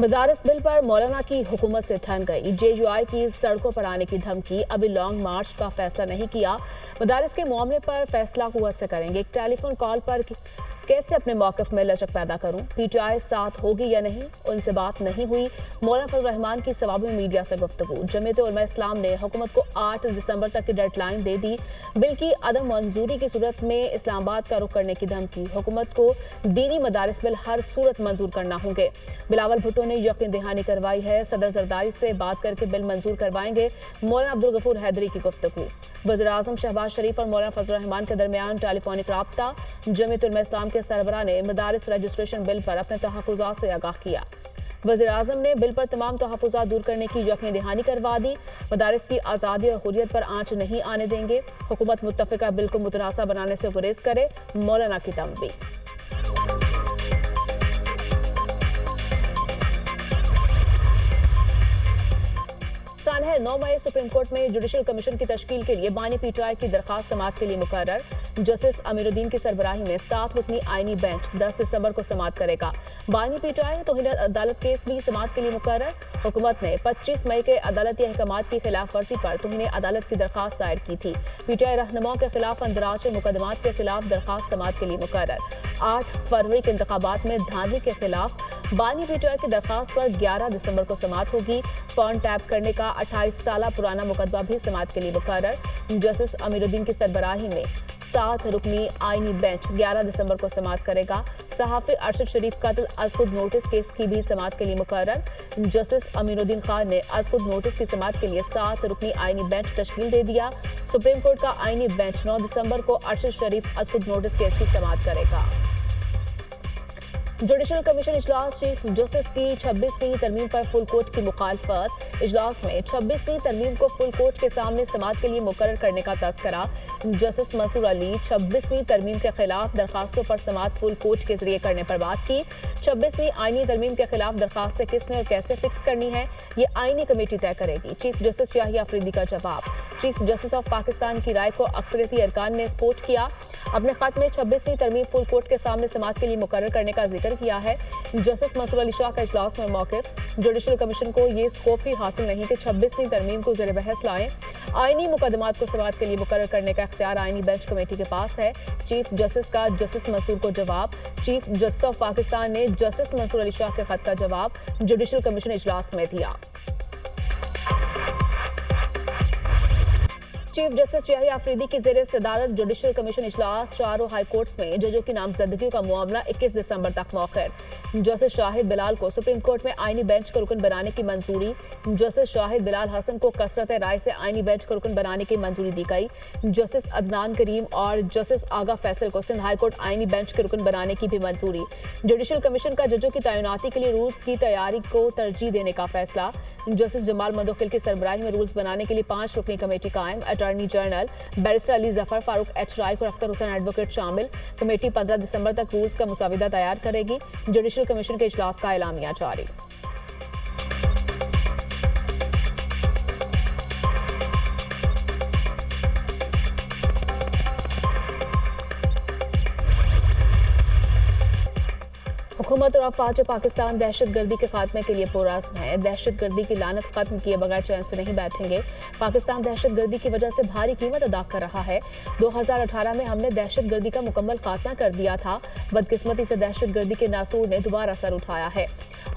मदारिस bill पर मौलाना की हुकूमत से ठन गई। JUI की सड़कों पर आने की धमकी। अभी लॉन्ग मार्च का फैसला नहीं किया। मदारिस के मामले पर फैसला हुआ से करेंगे। एक टेलीफोन कॉल पर कैसे अपने मौक़िफ़ में लचक पैदा करूं? PTI साथ होगी या नहीं? उनसे बात नहीं हुई। मौलाना फजल रहमान की सवाब में मीडिया से गुफ्तगू। जमीयत उलमा इस्लाम ने हुकूमत को 8 दिसंबर तक की डेडलाइन दे दी। बिल की अदम मंजूरी की सूरत में इस्लामाबाद का रुख करने की धमकी। हुकूमत को दीनी मदारिस बिल हर सूरत मंजूर करना होंगे। बिलावल भुट्टो ने यकीन दहानी करवाई है। सदर जरदारी से बात करके बिल मंजूर करवाएंगे। मौलाना अब्दुल गफूर हैदरी की गुफ्तगू। वज़ीर आज़म शहबाज शरीफ और मौलाना फजल रहमान के दरमियान टेलीफोनिक राब्ता। जमीयत उलमा इस्लाम के सरबराह ने मदारिस रजिस्ट्रेशन बिल पर अपने तहफ़्फ़ुज़ात से आगाह किया। वज़ीर आज़म ने बिल पर तमाम तहफ़्फ़ुज़ात दूर करने की यकीन दहानी करवा दी। मदारिस की आज़ादी और हुर्रियत पर आंच नहीं आने देंगे। हुकूमत मुत्तफ़िका बिल को मुतनासा बनाने से गुरेज करे। मौलाना की तंबीह। है 9 मई सुप्रीम कोर्ट में जुडिशल कमीशन की तश्कील के लिए बानी PTI की दरखास्त समाअत के लिए मुकर्रर। जस्टिस अमीरुद्दीन की सरबराही में 7 रुकनी आईनी बेंच 10 दिसंबर को समाअत करेगा। बानी PTI तौहीन अदालत केस भी समाअत के लिए मुकर्रर। हुकूमत ने 25 मई के अदालती अहकामात की खिलाफ वर्जी पर तौहीन अदालत की दरखास्त दायर की थी। PTI रहनुमाओं के खिलाफ अंदराज मुकदमात के खिलाफ दरखास्त समाअत के लिए मुकर्रर। 8 फरवरी के इंतखाबात में धांधली के खिलाफ बानी PTI की दरखास्त पर 11 दिसंबर को समाअत होगी। फोन टैप करने का 28 साल पुराना मुकदमा भी समाअत के लिए मुकर्रर। जस्टिस अमीरुद्दीन की सरबराही में 7 रुकनी आईनी बेंच 11 दिसंबर को समाअत करेगा। सहाफ़ी अरशद शरीफ कत्ल अज़खुद नोटिस केस की भी समाअत के लिए मुकर्रर। जस्टिस अमीरुद्दीन खान ने अज़खुद नोटिस की समाअत के लिए 7 रुकनी आईनी बेंच तश्कील दे दिया। सुप्रीम कोर्ट का आईनी बेंच 9 दिसंबर को अरशद शरीफ अज़खुद नोटिस केस की समाअत करेगा। जुडिशल कमीशन इजलास। चीफ जस्टिस की 26वीं तरमीम पर फुल कोर्ट की मुखालफत। इजलास में 26वीं तरमीम को फुल कोर्ट के सामने समाअत के लिए मुकर्रर करने का तस्करा। जस्टिस मंसूर अली 26वीं तरमीम के खिलाफ दरखास्तों पर समाअत फुल कोर्ट के जरिए करने पर बात की। 26वीं आईनी तरमीम के खिलाफ दरखास्तें किसने और कैसे फिक्स करनी है, ये आईनी कमेटी तय करेगी। चीफ जस्टिस याहिया अफरीदी का जवाब। चीफ जस्टिस ऑफ पाकिस्तान की राय को अक्सरियती अरकान ने सपोर्ट किया। अपने खत में 26वीं तरमीम फुल कोर्ट के सामने समाअत के लिए मुकर्रर करने का जिक्र किया है। जस्टिस मंसूर अली शाह का इजलास में मौक़िफ़। जुडिशल कमीशन को ये स्कोप ही हासिल नहीं कि 26वीं तरमीम को ज़ेर बहस लाएं। आईनी मुकदमात को समाअत के लिए मुकर्रर करने का इख्तियार आईनी बेंच कमेटी के पास है। चीफ जस्टिस का जस्टिस मंसूर को जवाब। चीफ जस्टिस ऑफ पाकिस्तान ने जस्टिस मंसूर अली शाह के खत का जवाब जुडिशल कमीशन इजलास में दिया। चीफ जस्टिस याहिया अफरीदी की ज़ेर सदारत जुडिशल कमीशन इजलास। चारों हाई कोर्ट्स में जजों की नामजदगियों का मामला 21 दिसंबर तक मौखर। जस्टिस शाहिद बिलाल को सुप्रीम कोर्ट में आईनी बेंच का रुकन बनाने की मंजूरी। जस्टिस शाहिद बिलाल हसन को कसरत राय से आईनी बेंच का रुकन बनाने की मंजूरी दी गई। जस्टिस अदनान करीम और जस्टिस आगा फैसल को सिंध हाई कोर्ट आईनी बेंच के रुकन बनाने की भी मंजूरी। जुडिशल कमीशन का जजों की तैनाती के लिए रूल्स की तैयारी को तरजीह देने का फैसला। जस्टिस जमाल मंदोखिल की सरबराही में रूल्स बनाने के लिए 5 रुकनी कमेटी कायम। Attorney general barrister Ali Zafar, Farooq H राय और अख्तर हुसैन एडवोकेट शामिल। कमेटी 15 दिसंबर तक रूल्स का मुसाविदा तैयार करेगी। जुडिशल कमीशन के इजलास का एलामिया जारी। हुकूमत और अफवाज पाकिस्तान दहशत गर्दी के खात्मे के लिए पुरअज़्म है। दहशत गर्दी की लानत खत्म किए बगैर चैन से नहीं बैठेंगे। पाकिस्तान दहशत गर्दी की वजह से भारी कीमत अदा कर रहा है। 2018 में हमने दहशत गर्दी का मुकम्मल खात्मा कर दिया था। बदकिस्मती से दहशत गर्दी के नासूर ने दोबारा सर उठाया है।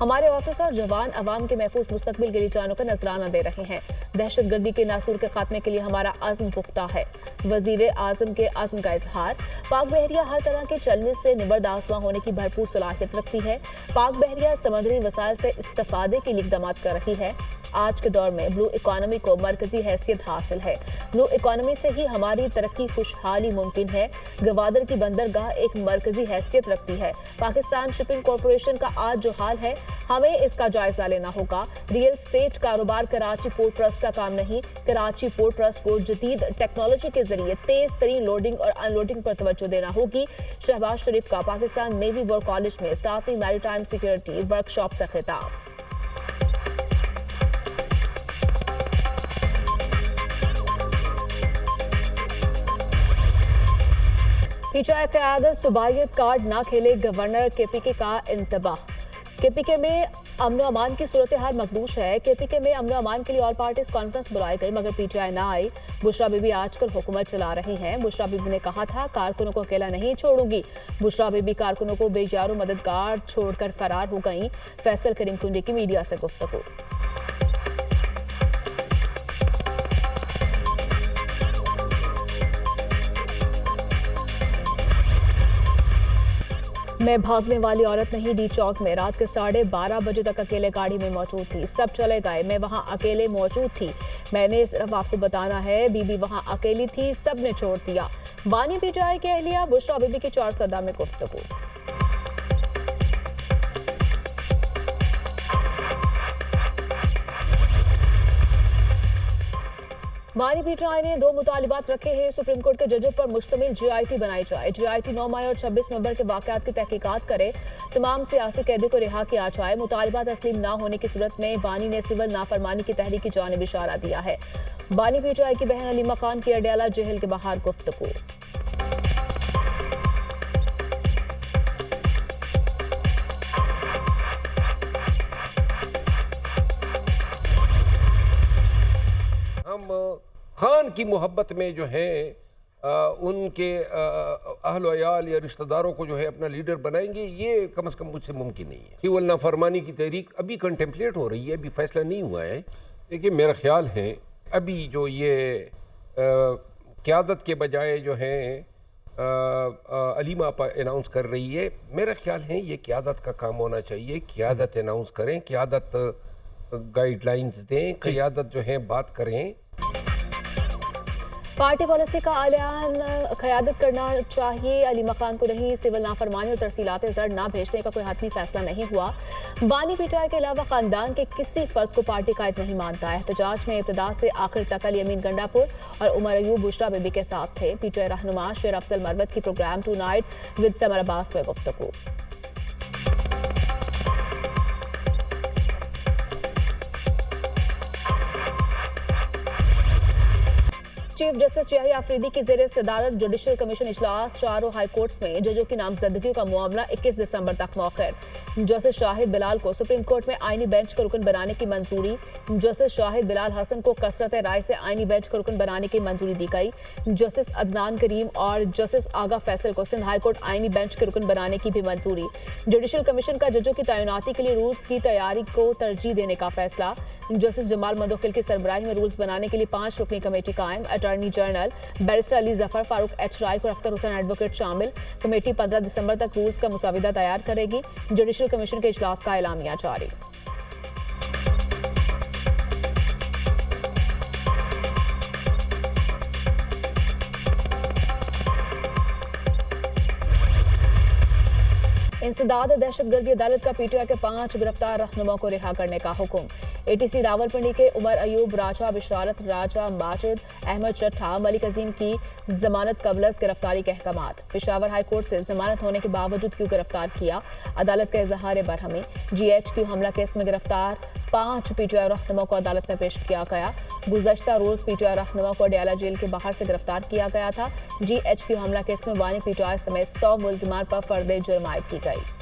हमारे ऑफिसर और जवान अवाम के महफूज मुस्तकबिल के लिए जानों का नजराना दे रहे हैं। दहशत गर्दी के नासूर के खात्मे के लिए हमारा आज़म पुख्ता है। वजीर आज़म के आज़म का इजहार। पाक बहरिया हर तरह के चलने से निबर्द आसमां होने की भरपूर सलाहियत रखती है। पाक बहरिया समुद्री वसाइल से इस्तेफादे के लिए इक़दामात कर रही है। आज के दौर में ब्लू इकोनॉमी को मरकजी हैसियत हासिल है। ब्लू इकोनॉमी से ही हमारी तरक्की खुशहाली मुमकिन है। गवादर की बंदरगाह एक मरकजी हैसियत रखती है। पाकिस्तान शिपिंग कॉरपोरेशन का आज जो हाल है, हमें इसका जायजा लेना होगा। रियल स्टेट कारोबार कराची पोर्ट ट्रस्ट का काम नहीं। कराची पोर्ट ट्रस्ट को जदीद टेक्नोलॉजी के जरिए तेज तरीन लोडिंग और अनलोडिंग पर तवज्जो देना होगी। शहबाज शरीफ का पाकिस्तान नेवी वॉर कॉलेज में 7वीं मैरीटाइम सिक्योरिटी वर्कशॉप से खिताब। PTI क़यादत सूबाइयत कार्ड ना खेले, गवर्नर KPK का इंतबाह। KPK में अमन अमान की सूरत हाल मकबूश है। केपीके में अमन अमान के लिए ऑल पार्टीज कॉन्फ्रेंस बुलाई गई मगर पीटीआई ना आई। बुशरा बीबी आजकल हुकूमत चला रही हैं। बुशरा बीबी ने कहा था कारकुनों को अकेला नहीं छोड़ूंगी। बुशरा बीबी कारकुनों को बेजारो मददगार छोड़कर फरार हो गई। फैसल करीम कुंडी की मीडिया से गुफ्तगू। मैं भागने वाली औरत नहीं। डी चौक में रात के 12:30 बजे तक अकेले गाड़ी में मौजूद थी। सब चले गए, मैं वहां अकेले मौजूद थी। मैंने सिर्फ आपको बताना है, बीबी वहां अकेली थी, सब ने छोड़ दिया। बानी पीटीआई के अहलिया बुशरा बीबी की 4 सदा में गुफ्तगू। बानी पीटीआई ने 2 मुतालिबात रखे हैं। सुप्रीम कोर्ट के जजों पर मुश्तमिल जीआईटी बनाई जाए। जीआईटी 9 मई और 26 नवंबर के वाकयात की तहकीकात करे। तमाम सियासी कैदियों को रिहा किया जाए। मुतालिबात तस्लीम न होने की सूरत में बानी ने सिविल नाफरमानी की तहरीक की जानिब इशारा दिया है। बानी पीटीआई की बहन अलीमा खान की अडयाला जेल के बाहर गुफ्तगू। हम खान की मोहब्बत में जो है उनके अहल वयाल या रिश्तेदारों को जो है अपना लीडर बनाएंगे, ये कम से कम मुझसे मुमकिन नहीं है। केवल नाफरमानी की तहरीक अभी कंटेम्पलेट हो रही है, अभी फैसला नहीं हुआ है। लेकिन मेरा ख्याल है अभी जो ये क़यादत के बजाय जो है अलीमा आपा अनाउंस कर रही है, मेरा ख्याल है ये क़यादत का काम होना चाहिए। क़यादत अनाउंस करें, क़यादत गाइडलाइंस दें, क़यादत जो है बात करें। पार्टी पॉलिसी का ऐलान क़यादत करना चाहिए। अलीमा खान को नहीं। सिविल नाफरमानी और तरसीलात ज़र ना भेजने का कोई हतमी फैसला नहीं हुआ। बानी पीटीआई के अलावा खानदान के किसी फर्द को पार्टी कायद नहीं मानता। एहतजाज में इब्तिदा से आखिर तक अली अमीन गंडापुर और उमर अयूब बुशरा बीबी के साथ थे। पीटीआई रहनुमा शेर अफजल मरवत की programme tonight with Samar Abbas में गुफ्तगू। चीफ जस्टिस याहिया अफरीदी की ज़ेरे सदारत जुडिशल कमीशन इजलास। चारों हाई कोर्ट्स में जजों की नामजदगियों का मामला 21 दिसंबर तक मौखर। जस्टिस शाहिद बिलाल को सुप्रीम कोर्ट में आईनी बेंच का रुकन बनाने की मंजूरी। जस्टिस शाहिद बिलाल हसन को कसरत राय से आईनी बेंच का रुकन बनाने की मंजूरी दी गई। जस्टिस अदनान करीम और जस्टिस आगा फैसल को सिंध हाईकोर्ट आईनी बेंच के रुकन बनाने की भी मंजूरी। जुडिशल कमीशन का जजों की तैनाती के लिए रूल्स की तैयारी को तरजीह देने का फैसला। जस्टिस जमाल मंदोखिल की सरबराही में रूल्स बनाने के लिए 5 रुकनी कमेटी कायम। Attorney general barrister Ali Zafar, Farooq H Rai और अख्तर हुसैन एडवोकेट शामिल। कमेटी 15 दिसंबर तक रूल्स का मुसाविदा तैयार करेगी। जुडिशल कमीशन के इजलास का एलामिया जारी। इंसदाद दहशतगर्दी अदालत का पीटीआई के 5 गिरफ्तार रहनुमा को रिहा करने का हुक्म। एटीसी रावलपिंडी के उमर अयूब, राजा बिशारत, राजा माजिद, अहमद चट्ठा, मलिक अजीम की जमानत कबलस गिरफ्तारी के अहकामात। पेशावर हाई कोर्ट से जमानत होने के बावजूद क्यों गिरफ्तार किया, अदालत का इजहार बरहमी। GHQ हमला केस में गिरफ्तार 5 पीटीआई रहनुमा को अदालत में पेश किया गया। गुज़श्ता रोज पीटीआई रहनुमा को अडयाला जेल के बाहर से गिरफ्तार किया गया था। GHQ हमला केस में बानी पीटीआई समेत 100 मुल्जिमान पर फर्द जुर्म आयद की गई।